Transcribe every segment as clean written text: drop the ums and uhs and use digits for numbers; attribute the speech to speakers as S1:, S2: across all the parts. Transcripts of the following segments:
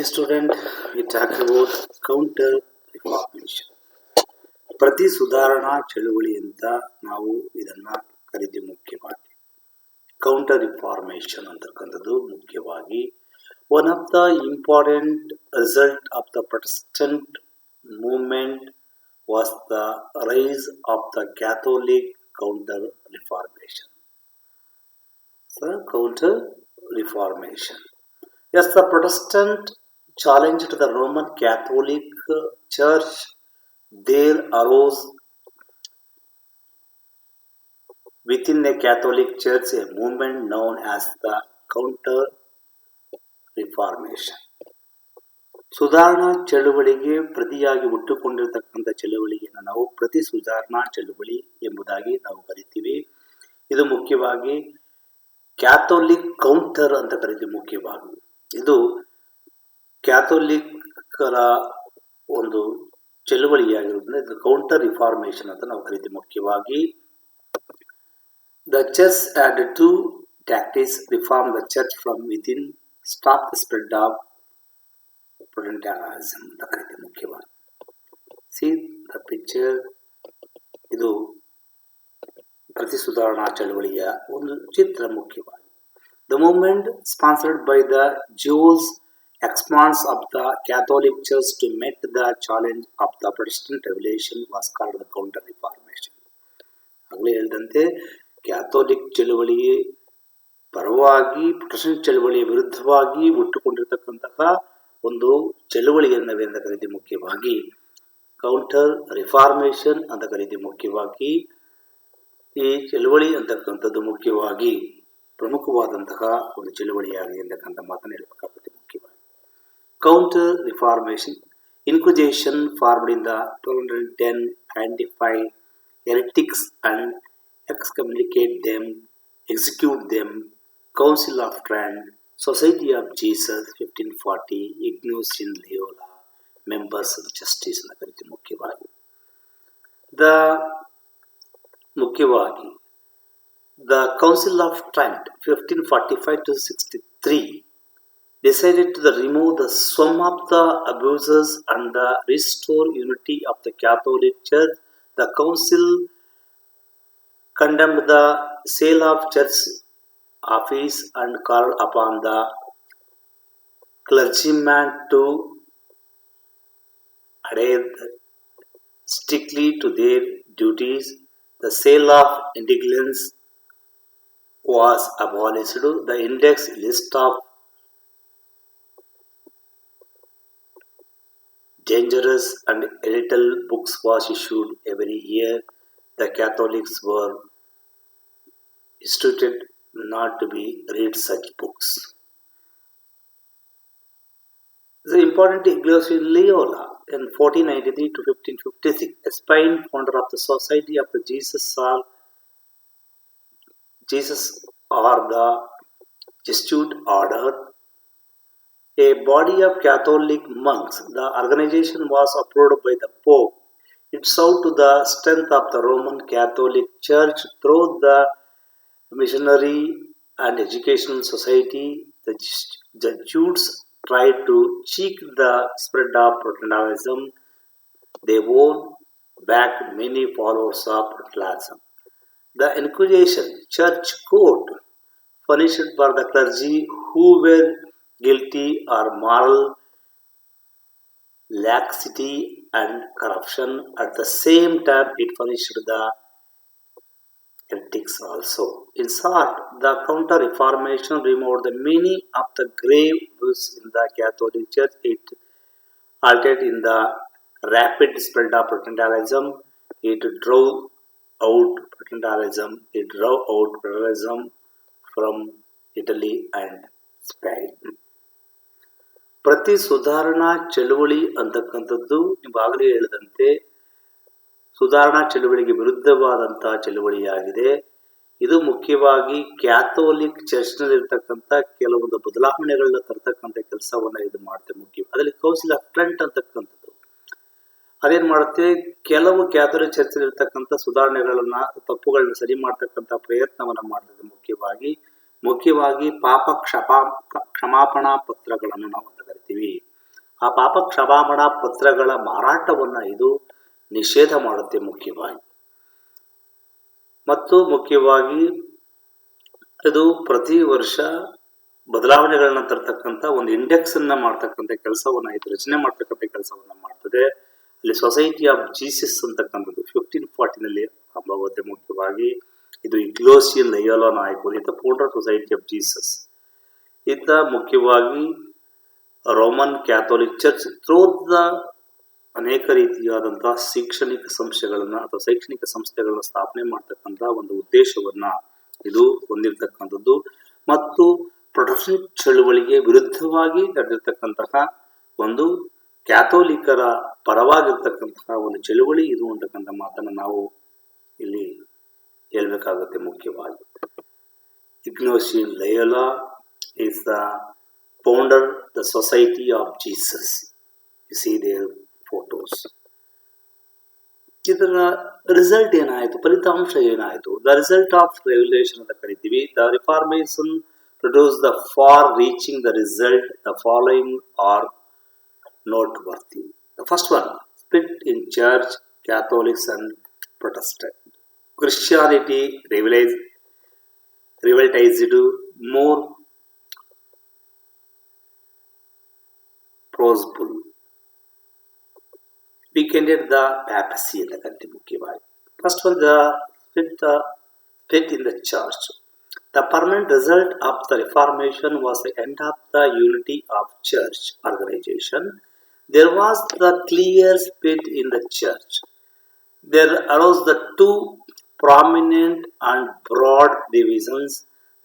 S1: Dear student, we talk about counter reformation. ಪ್ರತಿ ಸುಧಾರಣಾ ಚಳುವಳಿ ಅಂತ ನಾವು ಇದನ್ನ ಕರಿತೀವಿ. ಮುಖ್ಯವಾಗಿ ಕೌಂಟರ್ ರಿಫಾರ್ಮೇಶನ್ ಅಂತಕ್ಕಂಥದ್ದು ಮುಖ್ಯವಾಗಿ one of the important result of the Protestant movement was the rise of the Catholic counter reformation. Counter reformation. Yes, the Protestant challenged the Roman Catholic Church. There arose within the Catholic Church a movement known as the Counter Reformation. ಸುಧಾರಣಾ ಚಳುವಳಿಗೆ ಪ್ರತಿಯಾಗಿ ಹುಟ್ಟುಕೊಂಡಿರತಕ್ಕಂಥ ಚಳುವಳಿಯನ್ನು ನಾವು ಪ್ರತಿ ಸುಧಾರಣಾ ಚಳುವಳಿ ಎಂಬುದಾಗಿ ನಾವು ಕರಿತೀವಿ. ಇದು ಮುಖ್ಯವಾಗಿ ಕ್ಯಾಥೋಲಿಕ್ ಕೌಂಟರ್ ಅಂತ ಕರಿತೀವಿ. ಮುಖ್ಯವಾಗಿ ಇದು ಕ್ಯಾಥೋಲಿಕ್ಕರ ಒಂದು ಚಳುವಳಿಯಾಗಿರೋದ್ರಿಂದ ಇದು ಕೌಂಟರ್ ರಿಫಾರ್ಮೇಶನ್ ಅಂತ ನಾವು ಕರಿತೀವಿ. ಮುಖ್ಯವಾಗಿ the church had to tactics: reform the church from within, stop the spread of Protestantism ಅಂತ ಕರಿತೀವಿ. ಮುಖ್ಯವಾಗಿ ಸಿ ದ ಪಿಕ್ಚರ್. ಇದು ಪ್ರತಿ ಸುಧಾರಣಾ ಚಳುವಳಿಯ ಒಂದು ಚಿತ್ರ. ಮುಖ್ಯವಾಗಿ the movement sponsored by the Jews expanse of the Catholic Church to meet the challenge of the Protestant Revolution was called the Counter Reformation. ಆಗಲೇ ಹೇಳಿದಂತೆ ಕ್ಯಾಥೋಲಿಕ್ ಚಳುವಳಿಗೆ ಪರವಾಗಿ ಪ್ರೊಟೆಸ್ಟೆಂಟ್ ಚಳುವಳಿಯ ವಿರುದ್ಧವಾಗಿ ಹುಟ್ಟುಕೊಂಡಿರತಕ್ಕಂತಹ ಒಂದು ಚಳುವಳಿಯನ್ನು ನಾವೇಂತ ಕರಿತೀವಿ. ಮುಖ್ಯವಾಗಿ ಕೌಂಟರ್ ರಿಫಾರ್ಮೇಶನ್ ಅಂತ ಕರಿತೀವಿ. ಮುಖ್ಯವಾಗಿ ಈ ಚಳುವಳಿ ಅಂತಕ್ಕಂಥದ್ದು ಮುಖ್ಯವಾಗಿ ಪ್ರಮುಖವಾದಂತಹ ಒಂದು ಚಳುವಳಿಯಾಗಿದೆ ಅಂತಕ್ಕಂಥ ಮಾತನ್ನು ಹೇಳಬೇಕಾಗುತ್ತೆ. ಮುಖ್ಯವಾಗಿ counter reformation inquisition formed in the 1210 identify heretics and excommunicate them, execute them. Council of Trent, Society of Jesus 1540, Ignatius in Loyola, members of justice ಅಂತ ಕರಿತೀವಿ. ಮುಖ್ಯವಾಗಿ the Council of Trent 1545 to 63 decided to remove the sum of the abuses and restore unity of the Catholic Church. The Council condemned the sale of church office and called upon the clergymen to adhere strictly to their duties. The sale of indulgence was abolished. The index list of dangerous and illegal books was issued every year. The Catholics were instructed not to read such books. The important Ignatius in Loyola in 1493 to 1556, a Spain founder of the Society of the Jesus or the Jesuit order, a body of Catholic monks. The organization was approved by the Pope. It served to the strength of the Roman Catholic Church through the missionary and educational society. The Jesuits tried to check the spread of Protestantism. They won back many followers of Protestantism. The Inquisition, church court, punished for the clergy who were guilty or moral laxity and corruption. At the same time, it punished the heretics also. In short, the Counter Reformation removed the many of the grave evils in the Catholic Church. It altered in the rapid spread of Protestantism. It drove out Protestantism from Italy and Spain. ಪ್ರತಿ ಸುಧಾರಣಾ ಚಳುವಳಿ ಅಂತಕ್ಕಂಥದ್ದು ಈಗಾಗಲೇ ಹೇಳಿದಂತೆ ಸುಧಾರಣಾ ಚಳುವಳಿಗೆ ವಿರುದ್ಧವಾದಂತಹ ಚಳುವಳಿಯಾಗಿದೆ. ಇದು ಮುಖ್ಯವಾಗಿ Catholic ಚರ್ಚ್ನಲ್ಲಿರ್ತಕ್ಕಂಥ ಕೆಲವೊಂದು ಬದಲಾವಣೆಗಳನ್ನ ತರ್ತಕ್ಕಂಥ ಕೆಲಸವನ್ನ ಇದು ಮಾಡುತ್ತೆ. ಮುಖ್ಯ ಅದರಲ್ಲಿ ಕೌನ್ಸಿಲ್ ಆಫ್ ಟ್ರೆಂಟ್ ಅಂತಕ್ಕಂಥದ್ದು ಅದೇನ್ ಮಾಡುತ್ತೆ, ಕೆಲವು ಕ್ಯಾಥೋಲಿಕ್ ಚರ್ಚ್ ಇರ್ತಕ್ಕಂಥ ಸುಧಾರಣೆಗಳನ್ನ ತಪ್ಪುಗಳನ್ನ ಸರಿ ಮಾಡ್ತಕ್ಕಂಥ ಪ್ರಯತ್ನವನ್ನ ಮಾಡ್ತದೆ. ಮುಖ್ಯವಾಗಿ ಪಾಪ ಕ್ಷಮಾಪಣಾ ಪತ್ರಗಳನ್ನು ನಾವು ಅಂತ ಕರಿತೀವಿ. ಆ ಪಾಪ ಕ್ಷಮಾಪಣಾ ಪತ್ರಗಳ ಮಾರಾಟವನ್ನ ಇದು ನಿಷೇಧ ಮಾಡುತ್ತೆ ಮುಖ್ಯವಾಗಿ. ಮತ್ತು ಮುಖ್ಯವಾಗಿ ಇದು ಪ್ರತಿ ವರ್ಷ ಬದಲಾವಣೆಗಳನ್ನ ತರ್ತಕ್ಕಂಥ ಒಂದು ಇಂಡೆಕ್ಸ್ ಅನ್ನ ಮಾಡ್ತಕ್ಕಂಥ ಕೆಲಸವನ್ನ ಇದು ರಚನೆ ಮಾಡ್ತಕ್ಕಂಥ ಕೆಲಸವನ್ನ ಮಾಡ್ತದೆ. ಅಲ್ಲಿ ಸೊಸೈಟಿ ಆಫ್ ಜೀಸಸ್ ಅಂತಕ್ಕಂಥದ್ದು 1540 ಆರಂಭವಾಗುತ್ತೆ. ಮುಖ್ಯವಾಗಿ ಇದು ಇಗ್ನಾಸಿಯಸ್ ಲಯೋಲಾ ನಾಯಕರು, ಈತ ಫೌಂಡರ್ ಸೊಸೈಟಿ ಆಫ್ ಜೀಸಸ್. ಈತ ಮುಖ್ಯವಾಗಿ ರೋಮನ್ ಕ್ಯಾಥೋಲಿಕ್ ಚರ್ಚ್ ಥ್ರೋದ ಅನೇಕ ರೀತಿಯಾದಂತಹ ಶೈಕ್ಷಣಿಕ ಸಂಸ್ಥೆಗಳನ್ನ ಅಥವಾ ಶೈಕ್ಷಣಿಕ ಸಂಸ್ಥೆಗಳನ್ನ ಸ್ಥಾಪನೆ ಮಾಡ್ತಕ್ಕಂಥ ಒಂದು ಉದ್ದೇಶವನ್ನ ಇದು ಹೊಂದಿರತಕ್ಕಂಥದ್ದು. ಮತ್ತು ಪ್ರೊಟೆಸ್ಟೆಂಟ್ ಚಳುವಳಿಗೆ ವಿರುದ್ಧವಾಗಿ ನಡೆದಿರ್ತಕ್ಕಂತಹ ಒಂದು ಕ್ಯಾಥೋಲಿಕರ ಪರವಾಗಿರ್ತಕ್ಕಂತಹ ಒಂದು ಚಳುವಳಿ ಇದು ಅಂತಕ್ಕಂಥ ಮಾತನ್ನ ನಾವು ಇಲ್ಲಿ ಹೇಳ್ಬೇಕಾಗುತ್ತೆ. ಮುಖ್ಯವಾಗಿ ಇಗ್ನಾಸಿಯಸ್ Loyola is the founder the Society of Jesus. You see their photos. ಇದರ ರಿಸಲ್ಟ್ ಏನಾಯಿತು, ಫಲಿತಾಂಶ ಏನಾಯಿತು? ದ ರಿಸಲ್ಟ್ ಆಫ್ ರೆವಲ್ಯೂಷನ್ ಅಂತ ಕರಿತೀವಿ. The reformation produce the far reaching the result. The following are noteworthy. The first one, split in church, Catholics and Protestant. Christianity revoltized more plausible. Weakened the papacy in the country. ಮುಖ್ಯವಾಗಿ first one, the split in the church. The permanent result of the Reformation was the end of the unity of church organization. There was the clear split in the church. There arose the two prominent and broad divisions,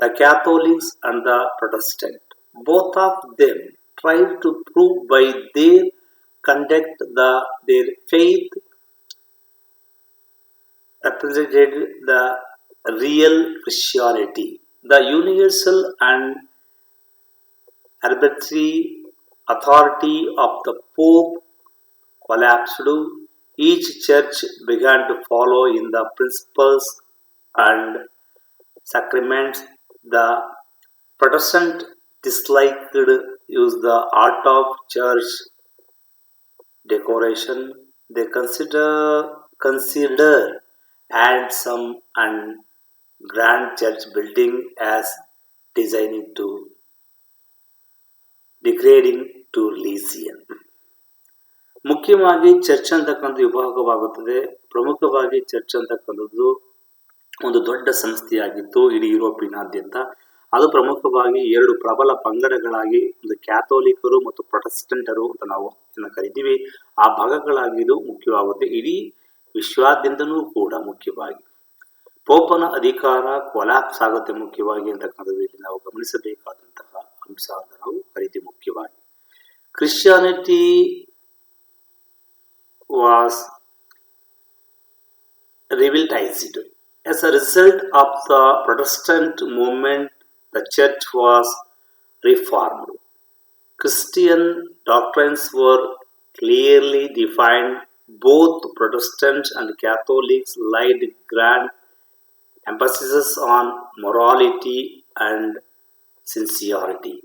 S1: the Catholics and the Protestant. Both of them tried to prove by their conduct their faith represented the real Christianity. The universal and arbitrary authority of the Pope collapsed. Each church began to follow in the principles and sacraments. The Protestant disliked use the art of church decoration. They consider handsome and grand church building as degrading to religion. ಮುಖ್ಯವಾಗಿ church ಅಂತಕ್ಕಂಥ ವಿಭಾಗವಾಗುತ್ತದೆ. ಪ್ರಮುಖವಾಗಿ church ಅಂತಕ್ಕಂಥದ್ದು ಒಂದು ದೊಡ್ಡ ಸಂಸ್ಥೆಯಾಗಿತ್ತು ಇಡೀ ಯುರೋಪಿನಾದ್ಯಂತ. ಅದು ಪ್ರಮುಖವಾಗಿ ಎರಡು ಪ್ರಬಲ ಪಂಗಡಗಳಾಗಿ, ಒಂದು ಕ್ಯಾಥೋಲಿಕರು ಮತ್ತು ಪ್ರೊಟೆಸ್ಟೆಂಟರು ಅಂತ ನಾವು ಕರಿತೀವಿ, ಆ ಭಾಗಗಳಾಗಿ ಇದು ಮುಖ್ಯವಾಗುತ್ತೆ ಇಡೀ ವಿಶ್ವಾದ್ಯಂತನೂ ಕೂಡ. ಮುಖ್ಯವಾಗಿ ಪೋಪನ ಅಧಿಕಾರ ಕೊಲ್ಯಾಪ್ಸ್ ಆಗುತ್ತೆ ಮುಖ್ಯವಾಗಿ ಅಂತಕ್ಕಂಥದ್ದು ಇಲ್ಲಿ ನಾವು ಗಮನಿಸಬೇಕಾದಂತಹ ಅಂಶ ಅಂತ ನಾವು ಕರಿತೀವಿ. ಮುಖ್ಯವಾಗಿ Christianity was revoltized. As a result of the Protestant movement, the church was reformed. Christian doctrines were clearly defined. Both Protestants and Catholics laid grand emphasis on morality and sincerity.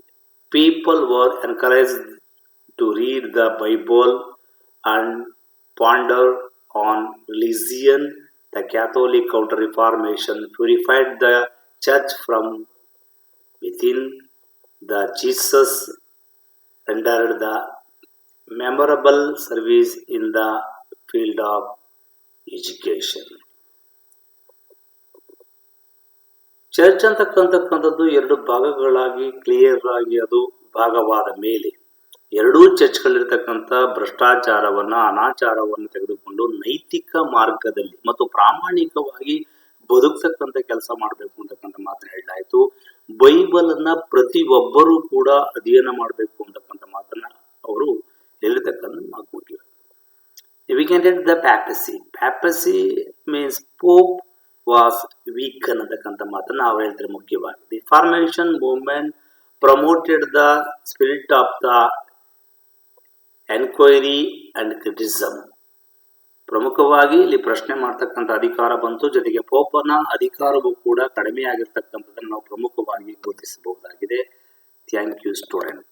S1: People were encouraged to read the Bible and ponder on religion. The Catholic Counter-Reformation purified the church from within. The Jesus rendered the memorable service in the field of education. Church ಅಂತಕ್ಕಂಥದ್ದು ಎರಡು ಭಾಗಗಳಾಗಿ clear ಆಗಿ ಅದು ಭಾಗವಾದ ಮೇಲೆ ಎರಡೂ ಚರ್ಚ್ಗಳಿರ್ತಕ್ಕಂಥ ಭ್ರಷ್ಟಾಚಾರವನ್ನ, ಅನಾಚಾರವನ್ನು ತೆಗೆದುಕೊಂಡು ನೈತಿಕ ಮಾರ್ಗದಲ್ಲಿ ಮತ್ತು ಪ್ರಾಮಾಣಿಕವಾಗಿ ಬದುಕ್ತಕ್ಕಂಥ ಕೆಲಸ ಮಾಡಬೇಕು ಅಂತಕ್ಕಂಥ ಮಾತನ್ನ ಹೇಳಲಾಯಿತು. ಬೈಬಲ್ ಅನ್ನ ಪ್ರತಿಯೊಬ್ಬರೂ ಕೂಡ ಅಧ್ಯಯನ ಮಾಡಬೇಕು ಅಂತಕ್ಕಂಥ ಮಾತನ್ನ ಅವರು ಹೇಳಿರ್ತಕ್ಕಂಥ ಮಾತು. We can get the papacy. Papacy means Pope was weak ಅನ್ನತಕ್ಕಂಥ ಮಾತನ್ನ ಅವ್ರು ಹೇಳ್ತಾರೆ. ಮುಖ್ಯವಾಗಿ the reformation movement promoted the spirit of the enquiry and criticism. ಪ್ರಮುಖವಾಗಿ ಇಲ್ಲಿ ಪ್ರಶ್ನೆ ಮಾಡ್ತಕ್ಕಂಥ ಅಧಿಕಾರ ಬಂತು. ಜೊತೆಗೆ ಪೋಪನ ಅಧಿಕಾರವೂ ಕೂಡ ಕಡಿಮೆ ಆಗಿರ್ತಕ್ಕಂಥದ್ದನ್ನು ನಾವು ಪ್ರಮುಖವಾಗಿ ಗುರುತಿಸಬಹುದಾಗಿದೆ. Thank you student.